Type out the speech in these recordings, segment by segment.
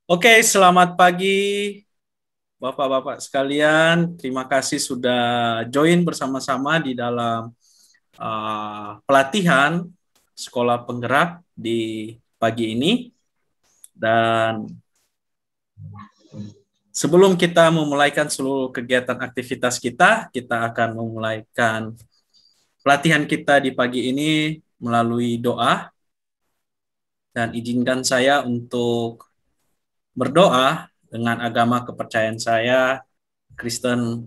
Oke, selamat pagi Bapak-bapak sekalian. Terima kasih sudah join bersama-sama di dalam pelatihan Sekolah Penggerak di pagi ini. Dan sebelum kita memulaikan seluruh kegiatan aktivitas kita akan memulaikan pelatihan kita di pagi ini melalui doa. Dan izinkan saya untuk berdoa dengan agama kepercayaan saya, Kristen,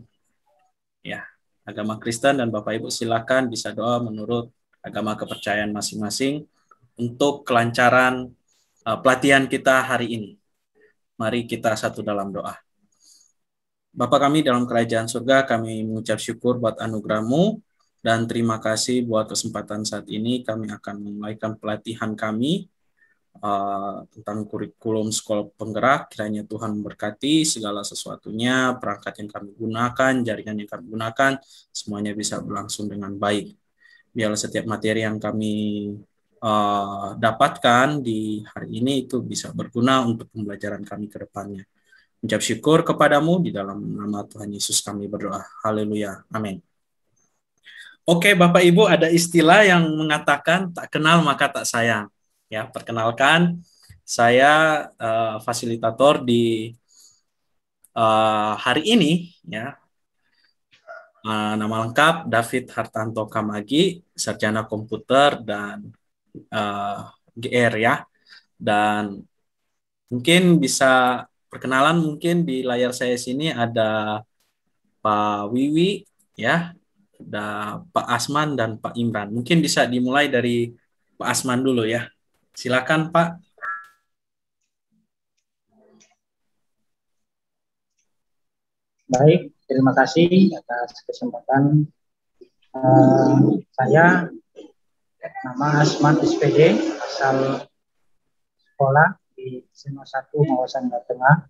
ya, agama Kristen, dan Bapak Ibu silakan bisa doa menurut agama kepercayaan masing-masing untuk kelancaran pelatihan kita hari ini. Mari kita satu dalam doa. Bapa kami dalam kerajaan surga, kami mengucap syukur buat anugerah-Mu dan terima kasih buat kesempatan saat ini kami akan memulaikan pelatihan kami tentang kurikulum sekolah penggerak. Kiranya Tuhan memberkati segala sesuatunya, perangkat yang kami gunakan, jaringan yang kami gunakan, semuanya bisa berlangsung dengan baik. Biarlah setiap materi yang kami dapatkan di hari ini itu bisa berguna untuk pembelajaran kami ke depannya. Mengucap syukur kepadamu, di dalam nama Tuhan Yesus kami berdoa. Haleluya. Amin. Oke, Bapak Ibu, ada istilah yang mengatakan tak kenal maka tak sayang. Ya, perkenalkan, saya fasilitator di hari ini. Ya, nama lengkap David Hartanto Kamagi, sarjana komputer dan GR ya. Dan mungkin bisa perkenalan, mungkin di layar saya sini ada Pak Wiwi, ya, ada Pak Asman dan Pak Imran. Mungkin bisa dimulai dari Pak Asman dulu ya. Silakan Pak. Baik, terima kasih atas kesempatan. Saya nama Asman SPD, asal sekolah di SMA 1 Mawasan Tengah,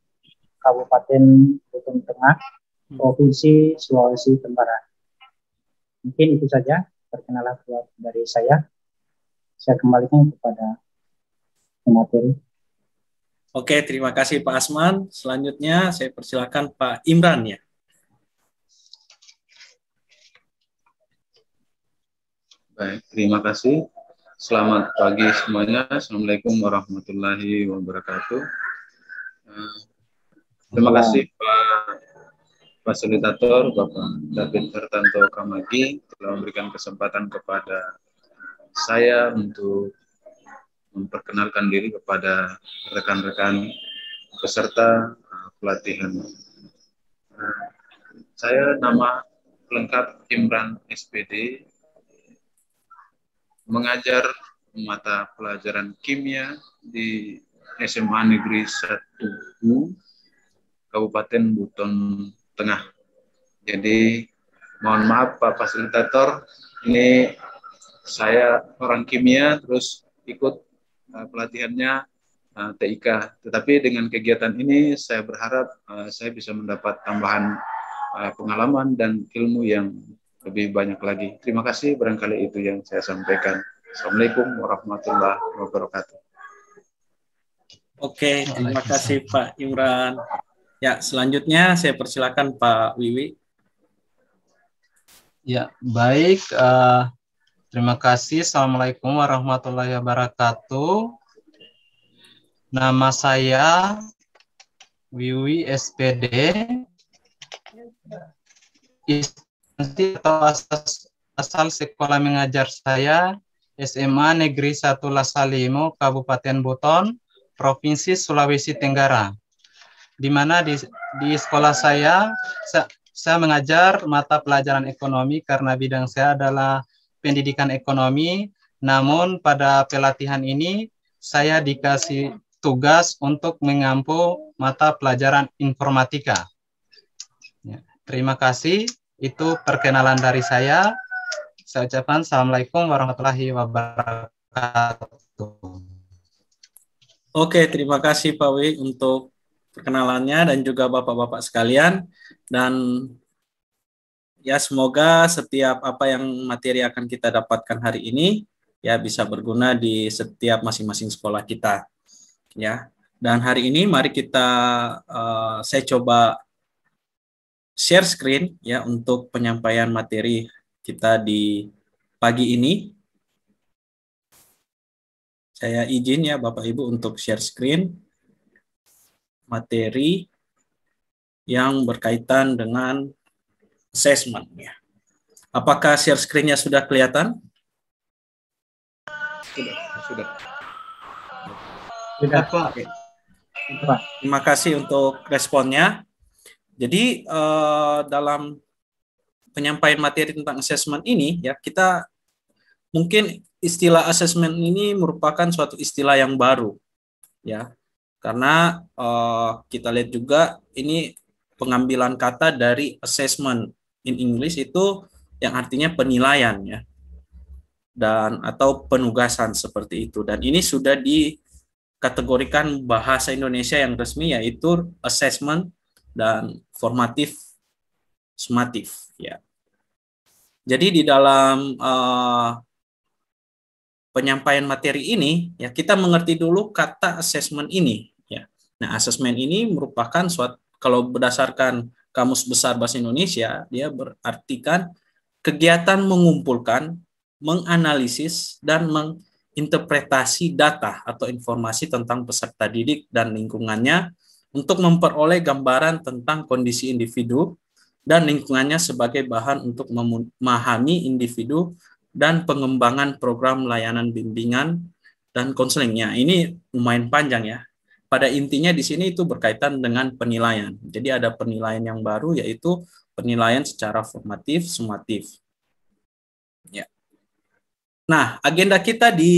Kabupaten Buton Tengah, Provinsi Sulawesi Tenggara. Mungkin itu saja perkenalan dari saya. Saya kembalikan kepada materi. Oke, terima kasih Pak Asman. Selanjutnya saya persilakan Pak Imran ya. Baik, terima kasih. Selamat pagi semuanya. Assalamualaikum warahmatullahi wabarakatuh. Terima kasih Pak Fasilitator, Bapak David Hartanto Kamagi, telah memberikan kesempatan kepada saya untuk memperkenalkan diri kepada rekan-rekan peserta pelatihan. Saya nama lengkap Imran SPD, mengajar mata pelajaran kimia di SMA Negeri 1 Kabupaten Buton Tengah. Jadi mohon maaf Pak Fasilitator, ini saya orang kimia terus ikut pelatihannya TIK. Tetapi dengan kegiatan ini saya berharap saya bisa mendapat tambahan pengalaman dan ilmu yang lebih banyak lagi. Terima kasih, barangkali itu yang saya sampaikan. Assalamualaikum warahmatullahi wabarakatuh. Oke, terima kasih Pak Imran. Ya, selanjutnya saya persilakan Pak Wiwi. Ya, baik. Terima kasih. Assalamualaikum warahmatullahi wabarakatuh. Nama saya Wiwi SPD. Instansi atau asal sekolah mengajar saya SMA Negeri 1 Lasalimo, Kabupaten Buton, Provinsi Sulawesi Tenggara. Di mana di sekolah saya mengajar mata pelajaran ekonomi karena bidang saya adalah pendidikan ekonomi. Namun pada pelatihan ini saya dikasih tugas untuk mengampu mata pelajaran informatika. Ya, terima kasih. Itu perkenalan dari saya. Saya ucapkan Assalamualaikum warahmatullahi wabarakatuh. Oke, terima kasih Pak Wiwi untuk perkenalannya dan juga Bapak-bapak sekalian. Dan ya, semoga setiap apa yang materi akan kita dapatkan hari ini ya bisa berguna di setiap masing-masing sekolah kita. Ya. Dan hari ini mari kita saya coba share screen ya untuk penyampaian materi kita di pagi ini. Saya izin ya Bapak Ibu untuk share screen materi yang berkaitan dengan assessment ya. Apakah share screen-nya sudah kelihatan? Sudah. Sudah. Oke. Terima kasih untuk responnya. Jadi dalam penyampaian materi tentang assessment ini ya, kita mungkin istilah assessment ini merupakan suatu istilah yang baru ya. Karena kita lihat juga ini pengambilan kata dari assessment in English itu yang artinya penilaian ya. Dan atau penugasan seperti itu. Dan ini sudah dikategorikan bahasa Indonesia yang resmi yaitu assessment dan formatif sumatif ya. Jadi di dalam penyampaian materi ini ya kita mengerti dulu kata assessment ini ya. Nah, assessment ini merupakan suatu, kalau berdasarkan Kamus Besar Bahasa Indonesia, dia berartikan kegiatan mengumpulkan, menganalisis, dan menginterpretasi data atau informasi tentang peserta didik dan lingkungannya untuk memperoleh gambaran tentang kondisi individu dan lingkungannya sebagai bahan untuk memahami individu dan pengembangan program layanan bimbingan dan konselingnya. Ini lumayan panjang ya. Pada intinya di sini itu berkaitan dengan penilaian. Jadi ada penilaian yang baru yaitu penilaian secara formatif, sumatif. Ya. Nah, agenda kita di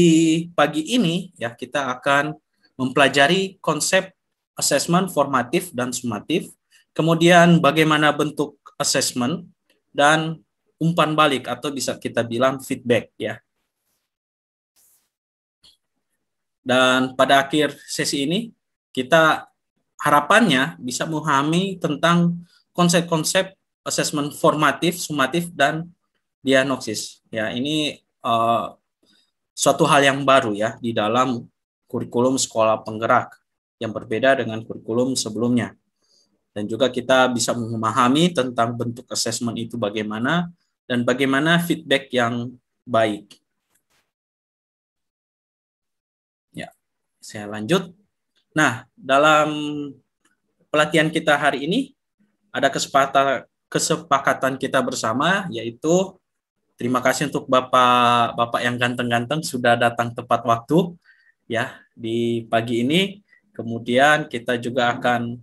pagi ini ya kita akan mempelajari konsep assessment formatif dan sumatif, kemudian bagaimana bentuk assessment dan umpan balik atau bisa kita bilang feedback ya. Dan pada akhir sesi ini kita harapannya bisa memahami tentang konsep-konsep assessment formatif, sumatif, dan diagnosis. Ya, ini suatu hal yang baru ya di dalam kurikulum sekolah penggerak yang berbeda dengan kurikulum sebelumnya. Dan juga kita bisa memahami tentang bentuk assessment itu bagaimana dan bagaimana feedback yang baik. Ya, saya lanjut. Nah, dalam pelatihan kita hari ini ada kesepakatan kita bersama yaitu terima kasih untuk Bapak yang ganteng-ganteng sudah datang tepat waktu ya di pagi ini. Kemudian kita juga akan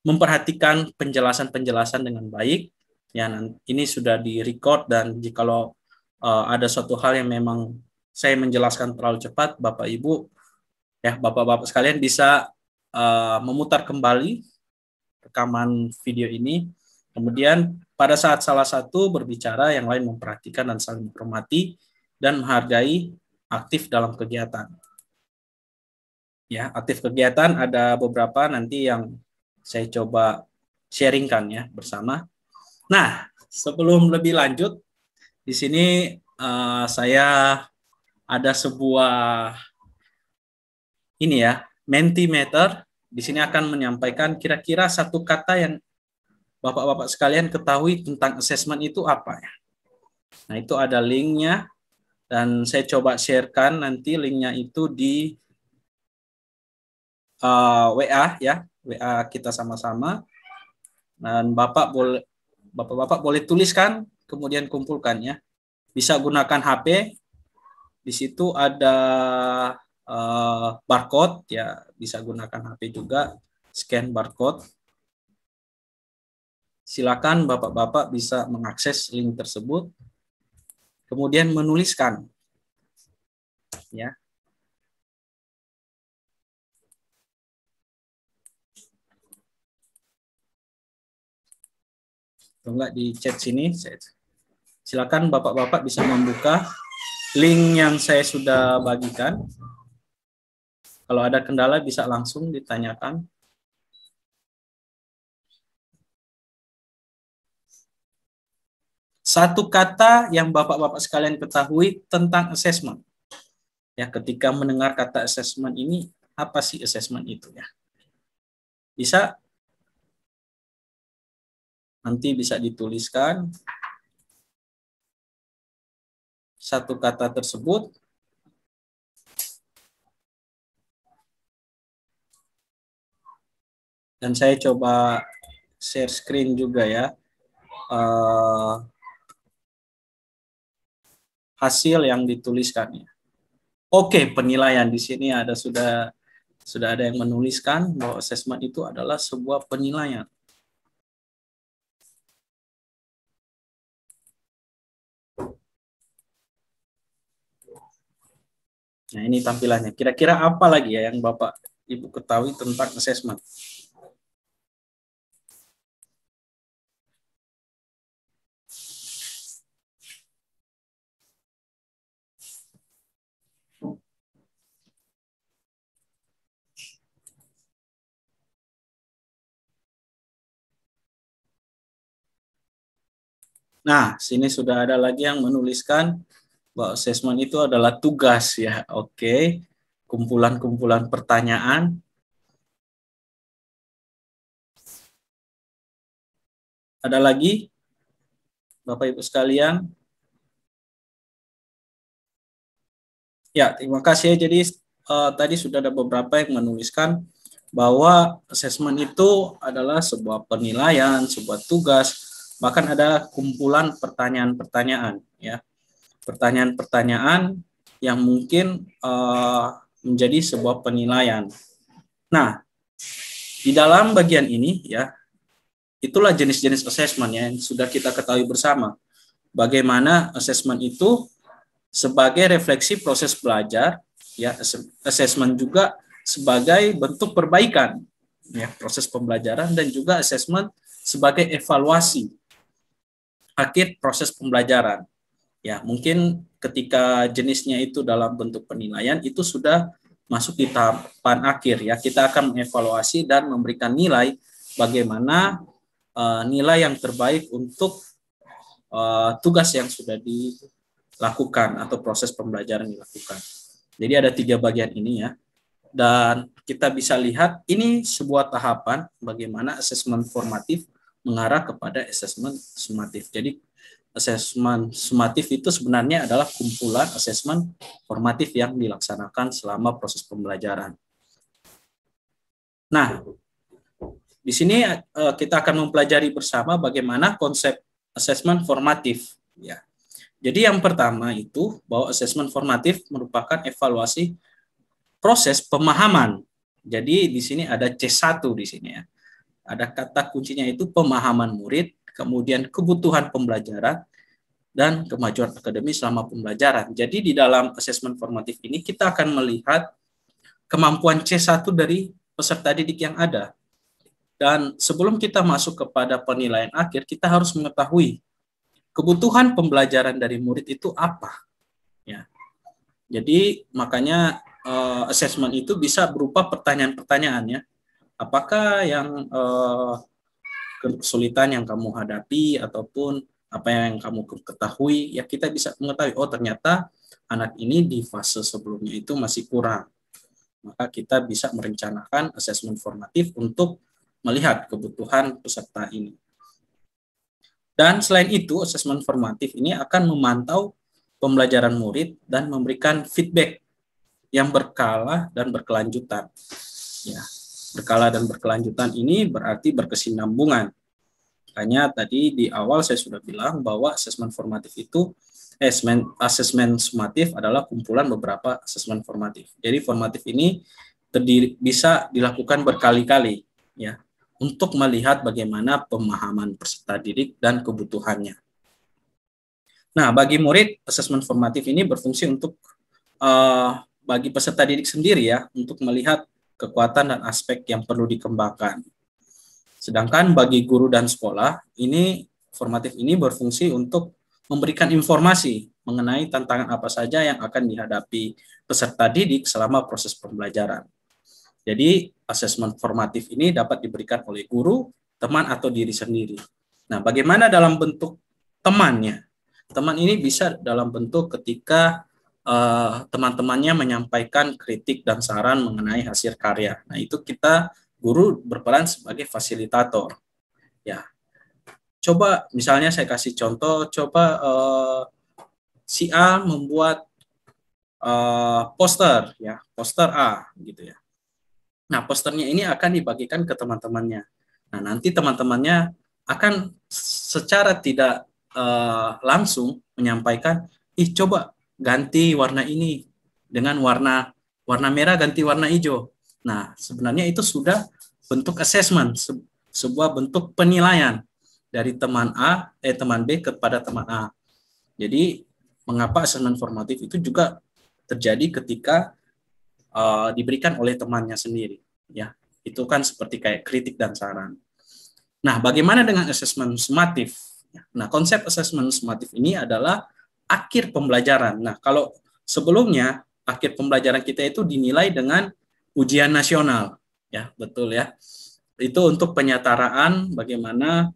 memperhatikan penjelasan-penjelasan dengan baik. Ya, ini sudah di-record dan jikalau ada suatu hal yang memang saya menjelaskan terlalu cepat, Bapak Ibu ya Bapak-bapak sekalian bisa memutar kembali rekaman video ini. Kemudian pada saat salah satu berbicara, yang lain memperhatikan dan saling menghormati dan menghargai aktif dalam kegiatan. Ya, aktif kegiatan ada beberapa nanti yang saya coba sharingkan ya bersama. Nah, sebelum lebih lanjut, di sini saya ada sebuah ini ya, Mentimeter. Di sini akan menyampaikan kira-kira satu kata yang Bapak-bapak sekalian ketahui tentang assessment itu apa ya. Nah, itu ada linknya dan saya coba sharekan nanti linknya itu di WA ya, WA kita sama-sama. Dan Bapak-bapak boleh tuliskan, kemudian kumpulkan ya. Bisa gunakan HP. Di situ ada barcode ya, bisa gunakan HP juga, scan barcode. Silakan Bapak-bapak bisa mengakses link tersebut, kemudian menuliskan. Ya. Enggak di chat sini. Silakan Bapak-bapak bisa membuka link yang saya sudah bagikan. Kalau ada kendala bisa langsung ditanyakan. Satu kata yang Bapak-bapak sekalian ketahui tentang assessment. Ya, ketika mendengar kata assessment ini apa sih assessment itu ya? Bisa? Nanti bisa dituliskan satu kata tersebut. Dan saya coba share screen juga ya. Hasil yang dituliskannya. Oke, penilaian di sini sudah ada yang menuliskan bahwa assessment itu adalah sebuah penilaian. Nah, ini tampilannya. Kira-kira apa lagi ya yang Bapak Ibu ketahui tentang assessment? Nah, sini sudah ada lagi yang menuliskan bahwa assessment itu adalah tugas ya. Oke. Kumpulan-kumpulan pertanyaan. Ada lagi? Bapak Ibu sekalian? Ya, terima kasih. Jadi tadi sudah ada beberapa yang menuliskan bahwa assessment itu adalah sebuah penilaian, sebuah tugas, bahkan ada kumpulan pertanyaan-pertanyaan ya. Pertanyaan-pertanyaan yang mungkin menjadi sebuah penilaian. Nah, di dalam bagian ini ya, itulah jenis-jenis assessment yang sudah kita ketahui bersama. Bagaimana assessment itu sebagai refleksi proses belajar, ya, assessment juga sebagai bentuk perbaikan ya proses pembelajaran, dan juga assessment sebagai evaluasi akhir proses pembelajaran. Ya, mungkin ketika jenisnya itu dalam bentuk penilaian itu sudah masuk di tahapan akhir ya. Kita akan mengevaluasi dan memberikan nilai bagaimana nilai yang terbaik untuk tugas yang sudah dilakukan atau proses pembelajaran dilakukan. Jadi ada 3 bagian ini ya. Dan kita bisa lihat ini sebuah tahapan bagaimana asesmen formatif mengarah kepada asesmen sumatif. Jadi asesmen sumatif itu sebenarnya adalah kumpulan asesmen formatif yang dilaksanakan selama proses pembelajaran. Nah, di sini kita akan mempelajari bersama bagaimana konsep asesmen formatif. Ya. Jadi yang pertama itu bahwa asesmen formatif merupakan evaluasi proses pemahaman. Jadi di sini ada C1 di sini ya. Ada kata kuncinya itu pemahaman murid, kemudian kebutuhan pembelajaran, dan kemajuan akademis selama pembelajaran. Jadi di dalam asesmen formatif ini kita akan melihat kemampuan C1 dari peserta didik yang ada. Dan sebelum kita masuk kepada penilaian akhir, kita harus mengetahui kebutuhan pembelajaran dari murid itu apa. Ya. Jadi makanya asesmen itu bisa berupa pertanyaan-pertanyaan ya. Apakah yang kesulitan yang kamu hadapi ataupun apa yang kamu ketahui, ya kita bisa mengetahui, oh ternyata anak ini di fase sebelumnya itu masih kurang. Maka kita bisa merencanakan asesmen formatif untuk melihat kebutuhan peserta ini. Dan selain itu, asesmen formatif ini akan memantau pembelajaran murid dan memberikan feedback yang berkala dan berkelanjutan. Ya, berkala dan berkelanjutan ini berarti berkesinambungan. Makanya tadi di awal saya sudah bilang bahwa asesmen formatif itu asesmen sumatif adalah kumpulan beberapa asesmen formatif. Jadi formatif ini bisa dilakukan berkali-kali ya untuk melihat bagaimana pemahaman peserta didik dan kebutuhannya. Nah, bagi murid, asesmen formatif ini berfungsi untuk bagi peserta didik sendiri ya, untuk melihat kekuatan dan aspek yang perlu dikembangkan. Sedangkan bagi guru dan sekolah, ini formatif ini berfungsi untuk memberikan informasi mengenai tantangan apa saja yang akan dihadapi peserta didik selama proses pembelajaran. Jadi, asesmen formatif ini dapat diberikan oleh guru, teman, atau diri sendiri. Nah, bagaimana dalam bentuk temannya? Teman ini bisa dalam bentuk ketika teman-temannya menyampaikan kritik dan saran mengenai hasil karya. Nah, itu kita guru berperan sebagai fasilitator. Ya, coba misalnya saya kasih contoh, coba si A membuat poster, ya, poster A, gitu ya. Nah, posternya ini akan dibagikan ke teman-temannya. Nah, nanti teman-temannya akan secara tidak langsung menyampaikan, coba ganti warna ini dengan warna merah, ganti warna hijau. Nah, sebenarnya itu sudah bentuk assessment, sebuah bentuk penilaian dari teman B kepada teman A. Jadi, mengapa asesmen formatif itu juga terjadi ketika diberikan oleh temannya sendiri, ya. Itu kan seperti kayak kritik dan saran. Nah, bagaimana dengan asesmen sumatif? Nah, konsep asesmen sumatif ini adalah akhir pembelajaran. Nah, kalau sebelumnya akhir pembelajaran kita itu dinilai dengan ujian nasional, ya, betul ya. Itu untuk penyetaraan bagaimana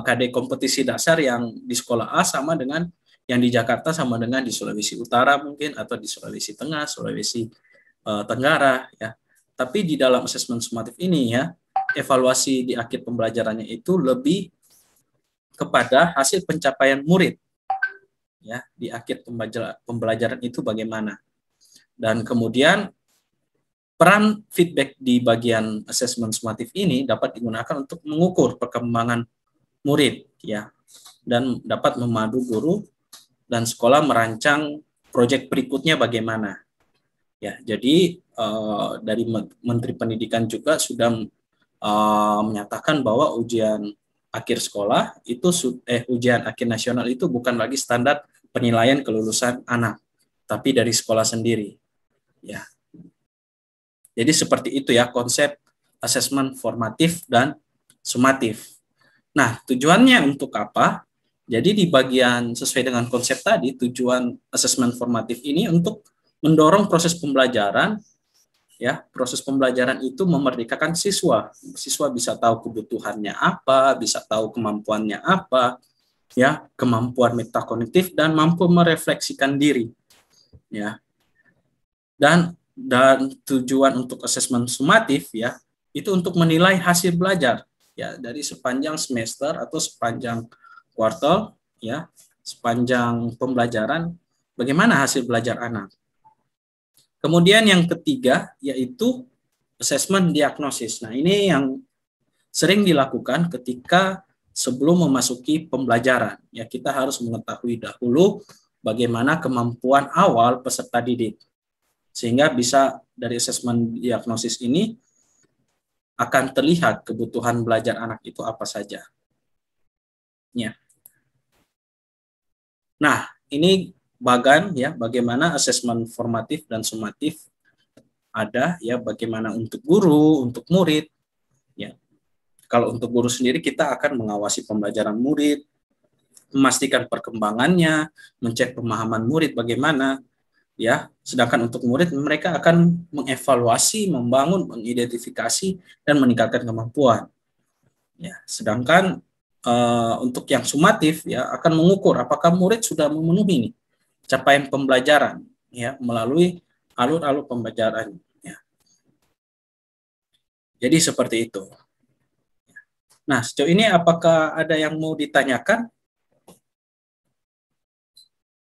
KD kompetisi dasar yang di sekolah A sama dengan yang di Jakarta sama dengan di Sulawesi Utara mungkin, atau di Sulawesi Tengah, Sulawesi Tenggara, ya. Tapi di dalam asesmen sumatif ini, ya, evaluasi di akhir pembelajarannya itu lebih kepada hasil pencapaian murid, ya, di akhir pembelajaran itu bagaimana. Dan kemudian peran feedback di bagian asesmen sumatif ini dapat digunakan untuk mengukur perkembangan murid, ya, dan dapat memadu guru dan sekolah merancang proyek berikutnya bagaimana. Ya, jadi dari Menteri Pendidikan juga sudah menyatakan bahwa ujian akhir sekolah itu ujian akhir nasional itu bukan lagi standar penilaian kelulusan anak, tapi dari sekolah sendiri. Ya. Jadi seperti itu ya konsep asesmen formatif dan sumatif. Nah, tujuannya untuk apa? Jadi di bagian sesuai dengan konsep tadi, tujuan asesmen formatif ini untuk mendorong proses pembelajaran, ya. Proses pembelajaran itu memerdekakan siswa. Siswa bisa tahu kebutuhannya apa, bisa tahu kemampuannya apa, ya, kemampuan metakognitif dan mampu merefleksikan diri, ya. Dan tujuan untuk asesmen sumatif, ya, itu untuk menilai hasil belajar, ya, dari sepanjang semester atau sepanjang kuartal, ya, sepanjang pembelajaran, bagaimana hasil belajar anak. Kemudian yang ketiga yaitu asesmen diagnosis. Nah, ini yang sering dilakukan ketika sebelum memasuki pembelajaran. Ya, kita harus mengetahui dahulu bagaimana kemampuan awal peserta didik. Sehingga bisa dari asesmen diagnosis ini akan terlihat kebutuhan belajar anak itu apa saja. Ya. Nah, ini ya, bagaimana asesmen formatif dan sumatif ada, ya, bagaimana untuk guru, untuk murid, ya. Kalau untuk guru sendiri kita akan mengawasi pembelajaran murid, memastikan perkembangannya, mencek pemahaman murid bagaimana, ya. Sedangkan untuk murid mereka akan mengevaluasi, membangun, mengidentifikasi dan meningkatkan kemampuan. Ya, sedangkan untuk yang sumatif, ya, akan mengukur apakah murid sudah memenuhi nih capaian pembelajaran, ya, melalui alur-alur pembelajaran, ya. Jadi seperti itu. Nah, sejauh ini apakah ada yang mau ditanyakan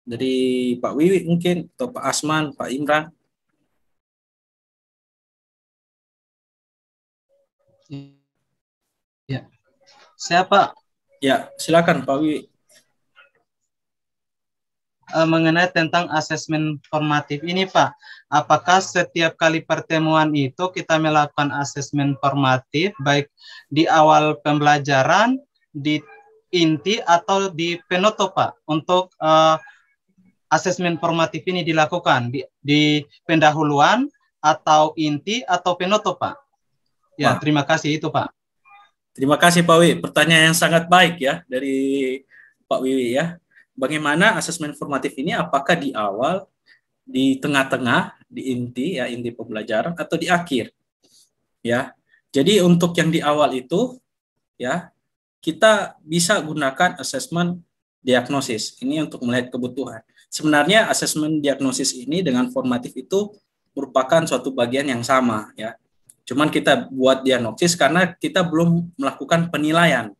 dari Pak Wiwi mungkin, atau Pak Asman, Pak Imran? Ya. Siapa? Ya, silakan Pak Wiwi. Mengenai tentang asesmen formatif ini, Pak, apakah setiap kali pertemuan itu kita melakukan asesmen formatif baik di awal pembelajaran, di inti atau di penutup, Pak, untuk asesmen formatif ini dilakukan di pendahuluan atau inti atau penutup, Pak? Ya, Wah. Terima kasih itu, Pak. Terima kasih Pak Wiwi. Pertanyaan yang sangat baik ya dari Pak Wiwi ya. Bagaimana asesmen formatif ini, apakah di awal, di tengah-tengah, di inti, ya, inti pembelajaran, atau di akhir, ya. Jadi untuk yang di awal itu, ya, kita bisa gunakan asesmen diagnosis. Ini untuk melihat kebutuhan. Sebenarnya asesmen diagnosis ini dengan formatif itu merupakan suatu bagian yang sama ya. Cuman kita buat diagnosis karena kita belum melakukan penilaian.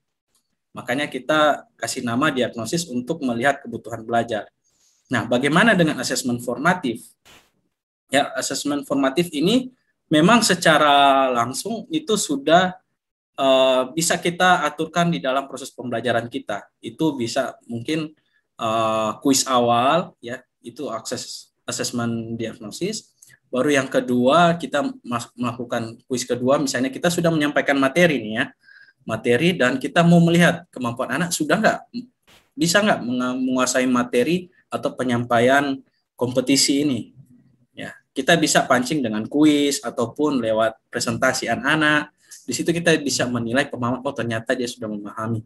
Makanya kita kasih nama diagnosis untuk melihat kebutuhan belajar. Nah, bagaimana dengan asesmen formatif? Ya, asesmen formatif ini memang secara langsung itu sudah bisa kita aturkan di dalam proses pembelajaran kita. Itu bisa mungkin kuis awal, ya, itu asesmen diagnosis. Baru yang kedua kita melakukan kuis kedua, misalnya kita sudah menyampaikan materi nih ya, materi dan kita mau melihat kemampuan anak sudah bisa nggak menguasai materi atau penyampaian kompetisi ini. Ya, kita bisa pancing dengan kuis ataupun lewat presentasi anak-anak. Di situ kita bisa menilai pemahaman, oh ternyata dia sudah memahami.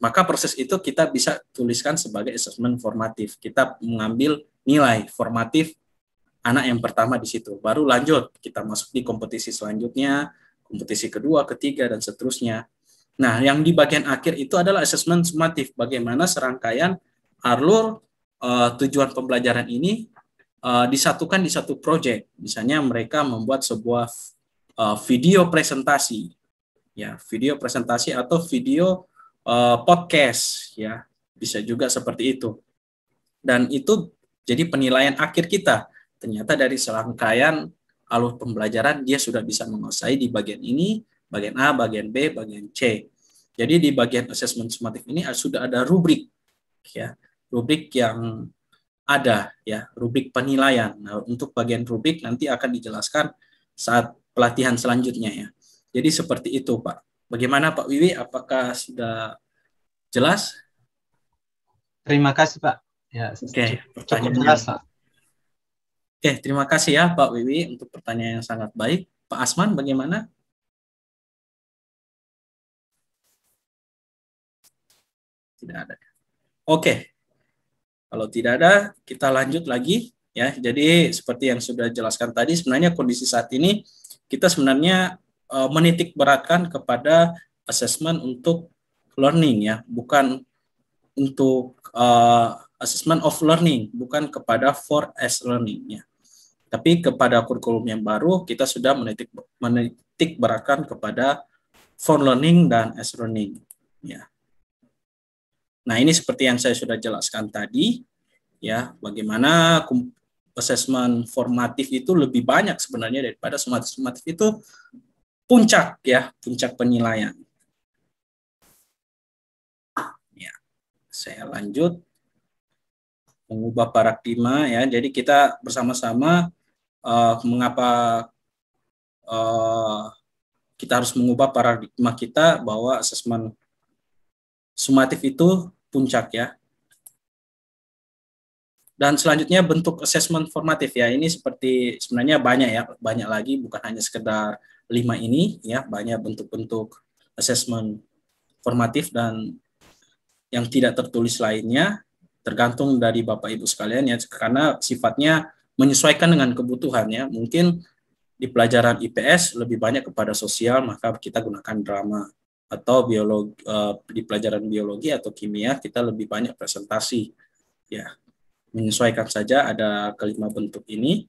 Maka proses itu kita bisa tuliskan sebagai asesmen formatif. Kita mengambil nilai formatif anak yang pertama di situ. Baru lanjut, kita masuk di kompetisi selanjutnya, kompetisi kedua, ketiga, dan seterusnya. Nah, yang di bagian akhir itu adalah asesmen sumatif. Bagaimana serangkaian alur tujuan pembelajaran ini disatukan di satu proyek. Misalnya mereka membuat sebuah video presentasi, ya, video presentasi atau video podcast, ya, bisa juga seperti itu. Dan itu jadi penilaian akhir kita. Ternyata dari serangkaian alur pembelajaran dia sudah bisa menguasai di bagian ini, bagian A, bagian B, bagian C. Jadi di bagian asesmen sumatif ini sudah ada rubrik, ya, rubrik yang ada, ya, rubrik penilaian. Nah, untuk bagian rubrik nanti akan dijelaskan saat pelatihan selanjutnya ya. Jadi seperti itu Pak. Bagaimana Pak Wiwi? Apakah sudah jelas? Terima kasih Pak. Ya, Oke, cukup jelas Pak. Oke, terima kasih ya Pak Wiwi untuk pertanyaan yang sangat baik. Pak Asman bagaimana? Tidak ada. Oke. Kalau tidak ada, kita lanjut lagi ya. Jadi seperti yang sudah jelaskan tadi, sebenarnya kondisi saat ini kita sebenarnya menitik beratkan kepada assessment untuk learning ya, bukan untuk assessment of learning, bukan kepada for as learning ya. Tapi kepada kurikulum yang baru kita sudah menitik beratkan kepada for learning dan as learning ya. Nah, ini seperti yang saya sudah jelaskan tadi ya, bagaimana assessment formatif itu lebih banyak sebenarnya daripada sumatif itu puncak ya, puncak penilaian. Ya, saya lanjut mengubah paradigma ya. Jadi kita bersama-sama mengapa kita harus mengubah paradigma kita bahwa assessment sumatif itu puncak ya. Dan selanjutnya bentuk assessment formatif ya, ini seperti sebenarnya banyak ya, banyak lagi, bukan hanya sekedar 5 ini ya, banyak bentuk-bentuk assessment formatif dan yang tidak tertulis lainnya, tergantung dari Bapak Ibu sekalian ya, karena sifatnya menyesuaikan dengan kebutuhan ya. Mungkin di pelajaran IPS lebih banyak kepada sosial, maka kita gunakan drama, atau biologi, di pelajaran biologi atau kimia kita lebih banyak presentasi ya. Menyesuaikan saja, ada kelima bentuk ini.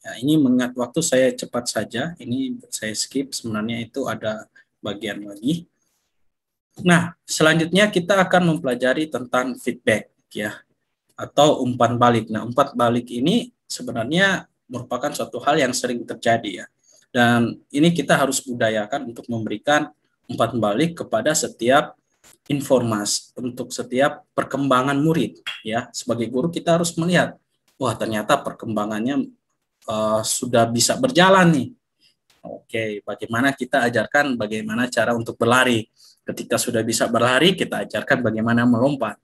Ya, ini mengingat waktu saya cepat saja, ini saya skip, sebenarnya itu ada bagian lagi. Nah, selanjutnya kita akan mempelajari tentang feedback ya, atau umpan balik. Nah, umpan balik ini sebenarnya merupakan suatu hal yang sering terjadi ya. Dan ini kita harus budayakan untuk memberikan umpan balik kepada setiap informasi, untuk setiap perkembangan murid ya. Sebagai guru kita harus melihat, wah ternyata perkembangannya sudah bisa berjalan nih. Oke, bagaimana kita ajarkan bagaimana cara untuk berlari. Ketika sudah bisa berlari, kita ajarkan bagaimana melompat.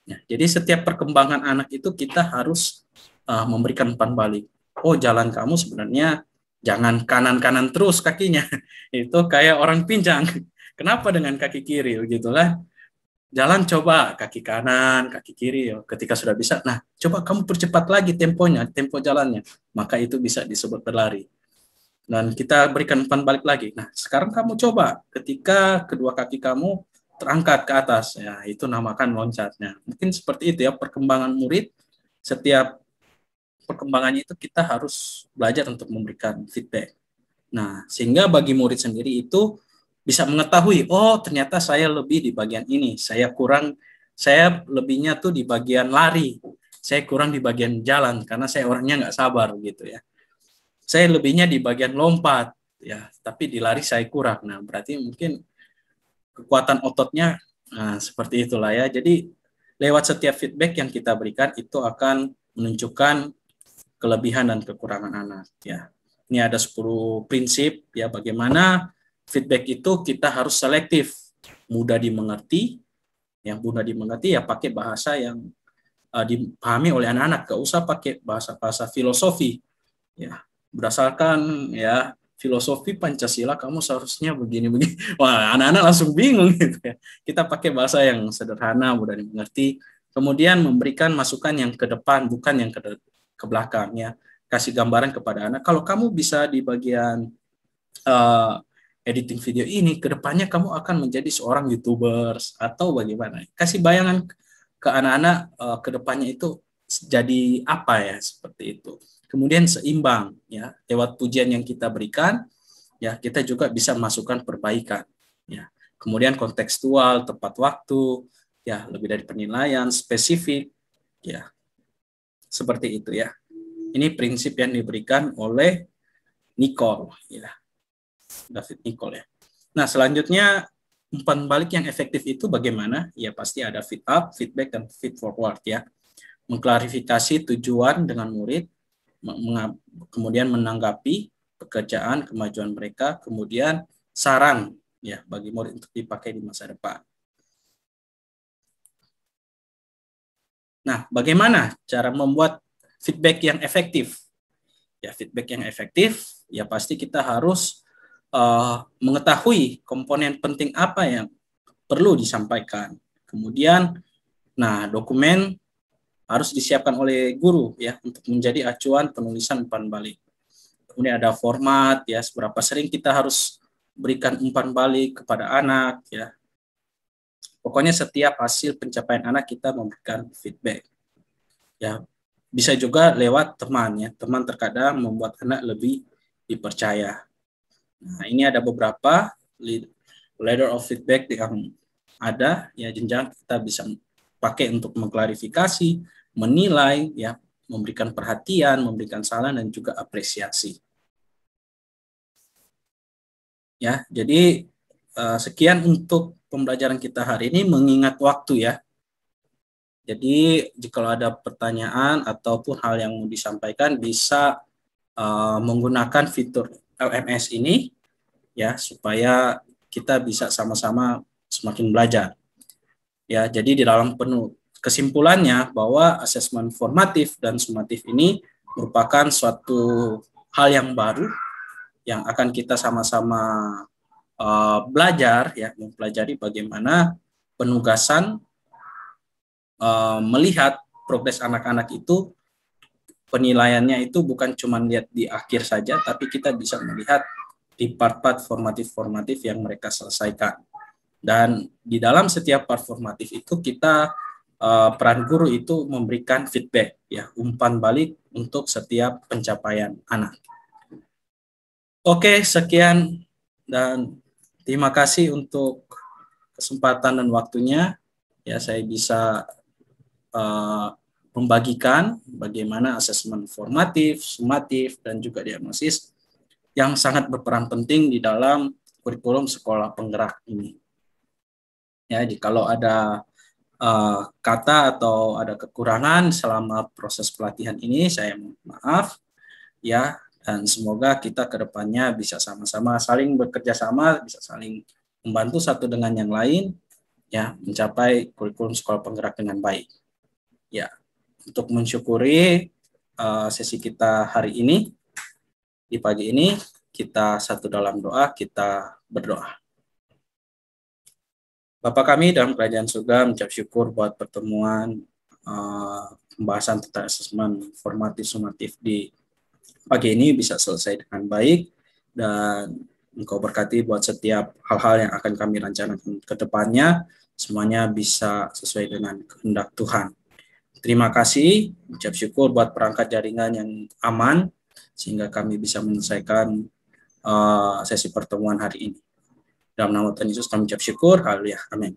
Ya, jadi setiap perkembangan anak itu kita harus memberikan umpan balik. Oh, jalan kamu sebenarnya jangan kanan-kanan terus kakinya. Itu kayak orang pincang. Kenapa dengan kaki kiri? Begitulah. Jalan coba kaki kanan, kaki kiri. Ketika sudah bisa, nah coba kamu percepat lagi temponya, tempo jalannya. Maka itu bisa disebut berlari. Dan kita berikan umpan balik lagi. Nah, sekarang kamu coba ketika kedua kaki kamu terangkat ke atas, ya itu namakan loncatnya. Mungkin seperti itu ya perkembangan murid. Setiap perkembangannya itu kita harus belajar untuk memberikan feedback. Nah, sehingga bagi murid sendiri itu bisa mengetahui, oh ternyata saya lebih di bagian ini, saya lebihnya tuh di bagian lari, saya kurang di bagian jalan karena saya orangnya nggak sabar gitu ya. Saya lebihnya di bagian lompat, ya, tapi di lari saya kurang. Nah, berarti mungkin kekuatan ototnya, nah, seperti itulah ya. Jadi lewat setiap feedback yang kita berikan itu akan menunjukkan kelebihan dan kekurangan anak. Ya, ini ada 10 prinsip ya bagaimana feedback itu kita harus selektif, mudah dimengerti. Yang mudah dimengerti ya pakai bahasa yang dipahami oleh anak-anak. Gak usah pakai bahasa-bahasa filosofi. Ya, berdasarkan ya filosofi Pancasila kamu seharusnya begini-begini. Wah, anak-anak langsung bingung gitu ya. Kita pakai bahasa yang sederhana, mudah dimengerti. Kemudian memberikan masukan yang ke depan, bukan yang ke belakang ya. Kasih gambaran kepada anak. Kalau kamu bisa di bagian editing video ini, ke depannya kamu akan menjadi seorang YouTubers atau bagaimana. Kasih bayangan ke anak-anak ke depannya itu jadi apa ya, seperti itu. Kemudian seimbang ya, lewat pujian yang kita berikan ya kita juga bisa masukkan perbaikan ya. Kemudian kontekstual, tepat waktu ya, lebih dari penilaian, spesifik ya. Seperti itu ya. Ini prinsip yang diberikan oleh Nicole ya. David Nicole ya. Nah, selanjutnya umpan balik yang efektif itu bagaimana? Ya pasti ada feed up, feedback dan feed forward ya. Mengklarifikasi tujuan dengan murid, kemudian menanggapi pekerjaan, kemajuan mereka, kemudian saran ya bagi murid untuk dipakai di masa depan. Nah, bagaimana cara membuat feedback yang efektif? Ya, feedback yang efektif ya pasti kita harus mengetahui komponen penting apa yang perlu disampaikan. Kemudian, nah dokumen harus disiapkan oleh guru ya untuk menjadi acuan penulisan umpan balik. Kemudian ada format ya, seberapa sering kita harus berikan umpan balik kepada anak ya. Pokoknya setiap hasil pencapaian anak kita memberikan feedback. Ya, bisa juga lewat teman ya. Teman terkadang membuat anak lebih dipercaya. Nah, ini ada beberapa ladder of feedback yang ada ya, jenjang kita bisa pakai untuk mengklarifikasi, menilai ya, memberikan perhatian, memberikan saran dan juga apresiasi. Ya, jadi sekian untuk pembelajaran kita hari ini mengingat waktu ya. Jadi jika ada pertanyaan ataupun hal yang mau disampaikan bisa menggunakan fitur LMS ini ya supaya kita bisa sama-sama semakin belajar. Ya, jadi di dalam kesimpulannya bahwa asesmen formatif dan sumatif ini merupakan suatu hal yang baru yang akan kita sama-sama belajar ya, mempelajari bagaimana penugasan melihat progres anak-anak itu. Penilaiannya itu bukan cuma lihat di akhir saja, tapi kita bisa melihat di part-part formatif-formatif yang mereka selesaikan. Dan di dalam setiap part formatif itu kita peran guru itu memberikan feedback ya, umpan balik untuk setiap pencapaian anak. Oke, sekian dan terima kasih untuk kesempatan dan waktunya. Ya, saya bisa membagikan bagaimana asesmen formatif, sumatif, dan juga diagnosis yang sangat berperan penting di dalam kurikulum sekolah penggerak ini. Ya, jikalau ada kata atau ada kekurangan selama proses pelatihan ini, saya mohon maaf ya, dan semoga kita ke depannya bisa sama-sama saling bekerja sama, bisa saling membantu satu dengan yang lain ya, mencapai kurikulum sekolah penggerak dengan baik. Ya, untuk mensyukuri sesi kita hari ini, di pagi ini, kita satu dalam doa, kita berdoa. Bapa kami dalam kerajaan surga, mengucap syukur buat pertemuan pembahasan tentang asesmen formatif sumatif di pagi ini bisa selesai dengan baik. dan Engkau berkati buat setiap hal-hal yang akan kami rencanakan ke depannya, semuanya bisa sesuai dengan kehendak Tuhan. Terima kasih, ucap syukur buat perangkat jaringan yang aman, sehingga kami bisa menyelesaikan sesi pertemuan hari ini. Dalam nama Tuhan Yesus kami ucap syukur, haleluya, amin.